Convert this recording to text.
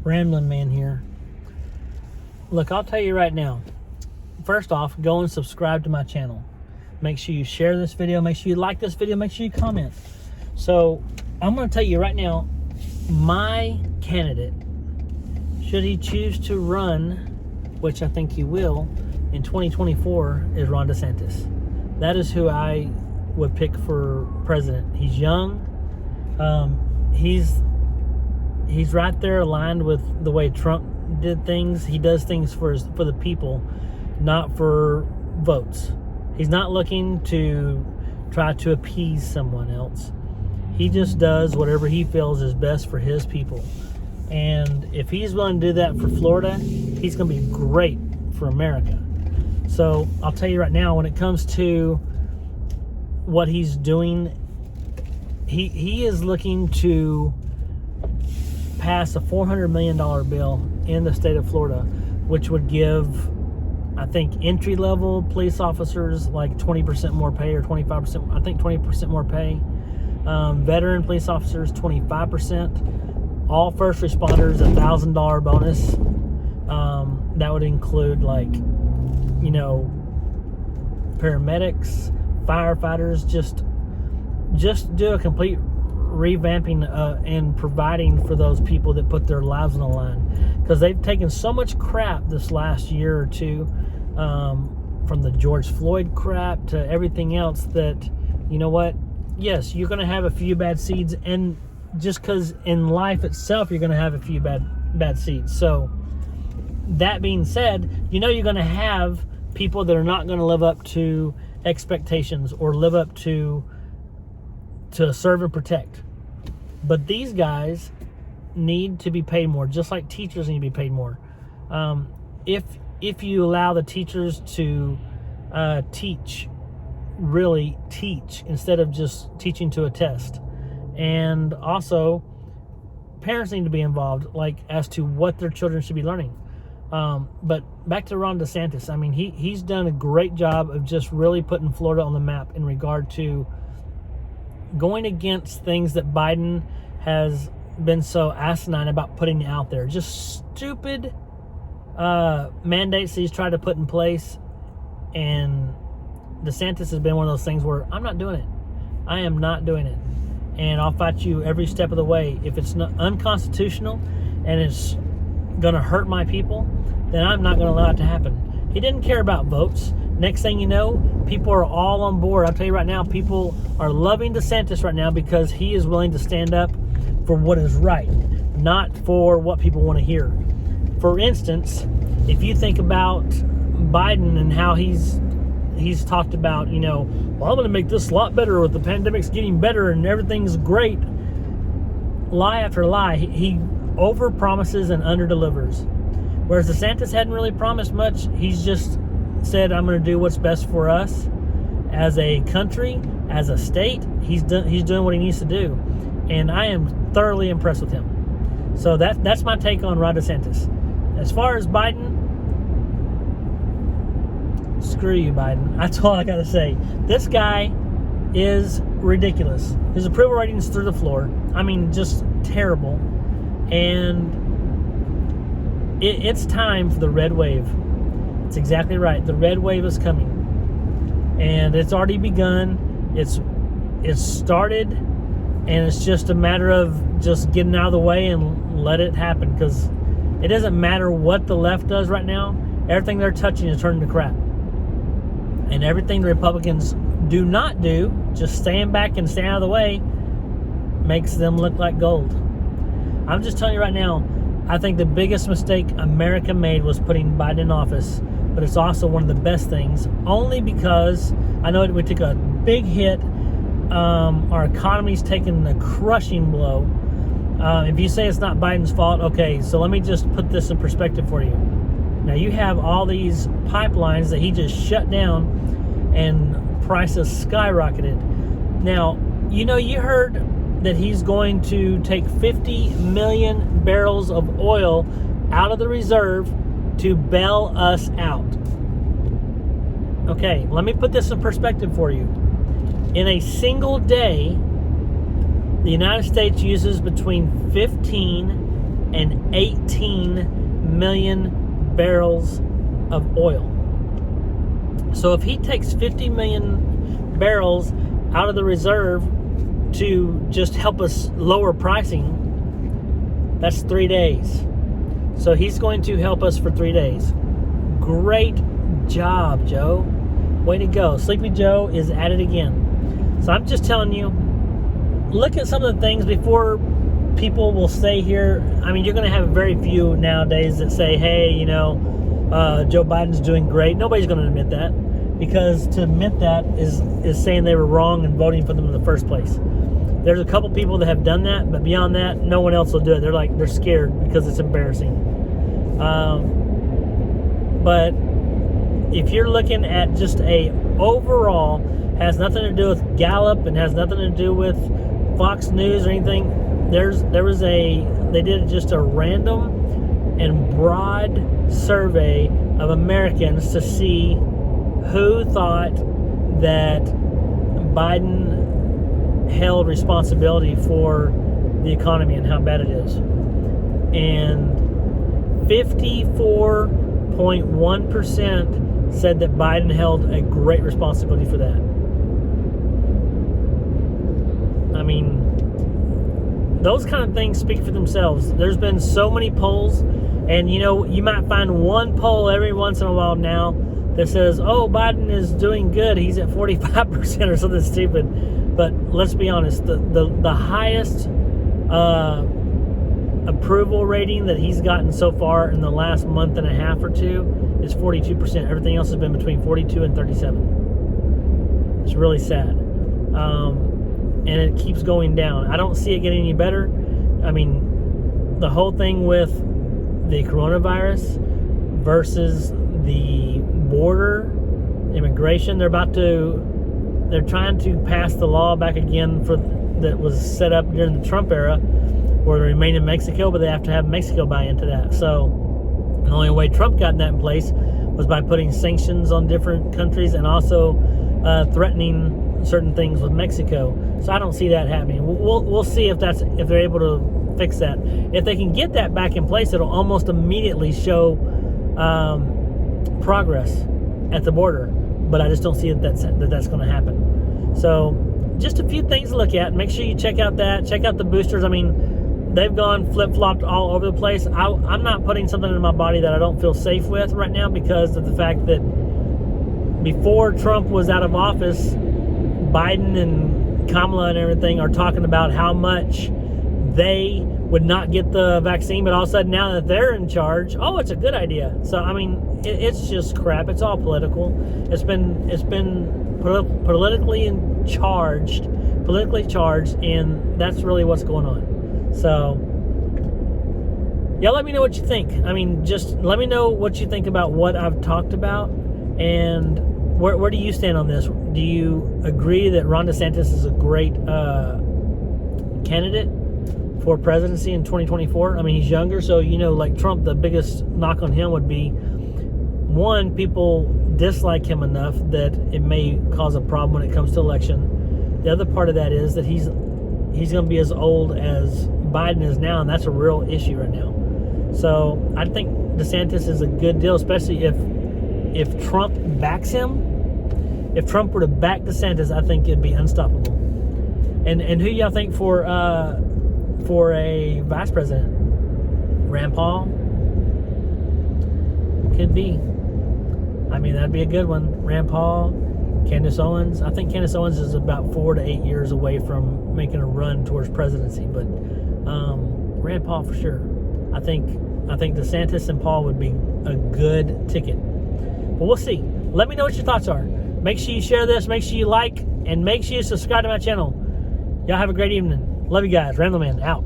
rambling man here. Look, I'll tell you right now. First off, go and subscribe to my channel. Make sure you share this video. Make sure you like this video. Make sure you comment. So, I'm going to tell you right now, my candidate, should he choose to run, which I think he will, in 2024, is Ron Desantis. That is who I would pick for president. He's young. He's right there aligned with the way Trump did things. He does things for the people, not for votes. He's not looking to try to appease someone else. He just does whatever he feels is best for his people. And if he's willing to do that for Florida, he's going to be great for America. So I'll tell you right now, when it comes to what he's doing, he is looking to pass a $400 million bill in the state of Florida, which would give, I think, entry-level police officers like 20% more pay, or 25%, I think 20% more pay. Veteran police officers, 25%. All first responders, $1,000 bonus. That would include, like, you know, paramedics, firefighters. Just do a complete revamping and providing for those people that put their lives on the line, because they've taken so much crap this last year or two, from the George Floyd crap to everything else, that, you know what, yes, you're going to have a few bad seeds, and just because in life itself you're going to have a few bad seeds. So that being said, you know, you're going to have people that are not going to live up to expectations or live up to serve and protect. But these guys need to be paid more, just like teachers need to be paid more. If you allow the teachers to really teach instead of just teaching to a test. And also, parents need to be involved, like, as to what their children should be learning. But back to Ron DeSantis. I mean, he's done a great job of just really putting Florida on the map in regard to going against things that Biden has been so asinine about putting out there. Just stupid mandates that he's tried to put in place. And DeSantis has been one of those things where I'm not doing it. I am not doing it. And I'll fight you every step of the way. If it's not unconstitutional and it's going to hurt my people, then I'm not going to allow it to happen. He didn't care about votes. Next thing you know, people are all on board. I'll tell you right now, people are loving DeSantis right now because he is willing to stand up for what is right, not for what people want to hear. For instance, if you think about Biden and how he's talked about, you know, well, I'm going to make this a lot better with the pandemic's getting better and everything's great. Lie after lie. He over-promises and under-delivers. Whereas DeSantis hadn't really promised much. He's just said, I'm going to do what's best for us as a country, as a state. He's doing what he needs to do. And I am thoroughly impressed with him. So that's my take on Ron DeSantis. As far as Biden, screw you, Biden. That's all I got to say. This guy is ridiculous. His approval rating's through the floor. I mean, just terrible. And it's time for the red wave. It's exactly right. The red wave is coming. And it's already begun. It's started. And it's just a matter of just getting out of the way and let it happen. Because it doesn't matter what the left does right now. Everything they're touching is turning to crap. And everything the Republicans do not do, just stand back and stay out of the way, makes them look like gold. I'm just telling you right now, I think the biggest mistake America made was putting Biden in office. But it's also one of the best things, only because I know we took a big hit. Our economy's taken a crushing blow. If you say it's not Biden's fault, okay, so let me just put this in perspective for you. Now, you have all these pipelines that he just shut down and prices skyrocketed. Now, you heard that he's going to take 50 million barrels of oil out of the reserve to bail us out. Okay, let me put this in perspective for you. In a single day, the United States uses between 15 and 18 million barrels of oil. So if he takes 50 million barrels out of the reserve to just help us lower pricing, that's 3 days. So he's going to help us for 3 days. Great job, Joe. Way to go. Sleepy Joe is at it again. So I'm just telling you, look at some of the things before people will say here. I mean, you're going to have very few nowadays that say, hey, Joe Biden's doing great. Nobody's going to admit that, because to admit that is saying they were wrong and voting for them in the first place. There's a couple people that have done that, but beyond that, no one else will do it. They're scared because it's embarrassing. But if you're looking at just a overall, has nothing to do with Gallup and has nothing to do with Fox News or anything. They did just a random and broad survey of Americans to see who thought that Biden held responsibility for the economy and how bad it is. And 54.1% said that Biden held a great responsibility for that. I mean, those kind of things speak for themselves. There's been so many polls, and you might find one poll every once in a while now that says, oh, Biden is doing good, he's at 45% or something stupid. But let's be honest, the highest approval rating that he's gotten so far in the last month and a half or two is 42%. Everything else has been between 42 and 37. It's really sad. And it keeps going down. I don't see it getting any better. I mean, the whole thing with the coronavirus versus the border immigration, they're trying to pass the law back again that was set up during the Trump era, where they remain in Mexico, but they have to have Mexico buy into that. So the only way Trump got that in place was by putting sanctions on different countries and also threatening certain things with Mexico. So I don't see that happening. We'll see if they're able to fix that. If they can get that back in place, it'll almost immediately show progress at the border. But I just don't see that's going to happen. So just a few things to look at. Make sure you check out the boosters. I mean, they've gone flip-flopped all over the place. I'm not putting something in my body that I don't feel safe with right now, because of the fact that before Trump was out of office, Biden and Kamala and everything are talking about how much they would not get the vaccine, but all of a sudden now that they're in charge, oh, it's a good idea. So I mean, it's just crap. It's all political. It's been politically charged, and that's really what's going on. So y'all let me know what you think. I mean, just let me know what you think about what I've talked about, and where do you stand on this? Do you agree that Ron Desantis is a great candidate for presidency in 2024? I mean, he's younger, so like Trump, the biggest knock on him would be, one, people dislike him enough that it may cause a problem when it comes to election. The other part of that is that he's going to be as old as Biden is now, and that's a real issue right now. So I think DeSantis is a good deal, especially if Trump backs him. If Trump were to back DeSantis, I think it'd be unstoppable. And who y'all think for a vice president? Rand Paul? Could be. I mean, that'd be a good one. Rand Paul, Candace Owens. I think Candace Owens is about 4 to 8 years away from making a run towards presidency, but Rand Paul for sure. I think DeSantis and Paul would be a good ticket. But we'll see. Let me know what your thoughts are. Make sure you share this. Make sure you like, and make sure you subscribe to my channel. Y'all have a great evening. Love you guys. Randall Man out.